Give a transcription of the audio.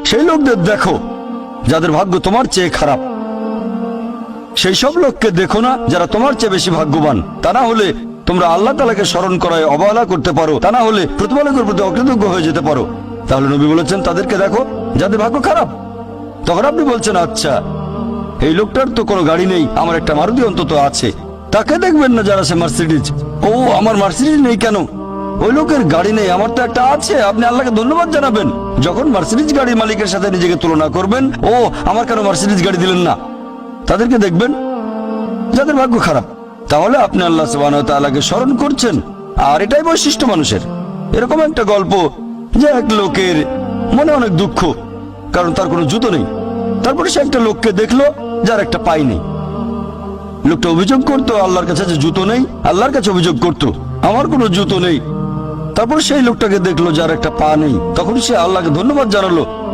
সেই লোকদের দেখো যাদের ভাগ্য তোমার চেয়ে খারাপ। সেই সব লোককে দেখো না যারা তোমার চেয়ে বেশি ভাগ্যবান। তা না হলে তোমরা আল্লাহ তাআলাকে স্মরণ করায় অবহেলা করতে পারো, তা না হলে প্রতিপালকের প্রতি অকৃতজ্ঞ হয়ে যেতে পারো। তাহলে নবী বলেছেন তাদেরকে দেখো যাদের ভাগ্য খারাপ। তখন আপনি বলছেন আচ্ছা, এই লোকটার তো কোনো গাড়ি নেই, আমার একটা মারুতি অন্তত আছে। তাকে দেখবেন না যারা সে মার্সিডিজ। ও আমার মার্সিডিজ নেই কেন? ওই লোকের গাড়ি নেই, আমার তো একটা আছে। আপনি আল্লাহকে ধন্যবাদ জানাবেন। যখন মার্সিডিজ গাড়ির মালিকের সাথে নিজেকে তুলনা করবেন, ও আমার কেন মার্সিডিজ গাড়ি দিলেন না, তাদেরকে দেখবেন যাদের ভাগ্য খারাপ। তাহলে আপনি আল্লাহ সুবহানাহু ওয়া তাআলাকে স্মরণ করছেন। আর এটাই বৈশিষ্ট্য মানুষের। এরকম একটা গল্প যে এক লোকের মনে অনেক দুঃখ, কারণ তার কোনো জুতো নেই। তারপরে সে একটা লোককে দেখলো যার একটা পাই নেই। লোকটা অভিযোগ করতো আল্লাহর কাছে যে জুতো নেই, আল্লাহর কাছে অভিযোগ করতো আমার কোনো জুতো নেই। তারপর সেই লোকটাকে দেখলো যার একটা পা নেই। তখন সে আল্লাহকে ধন্যবাদ জানালো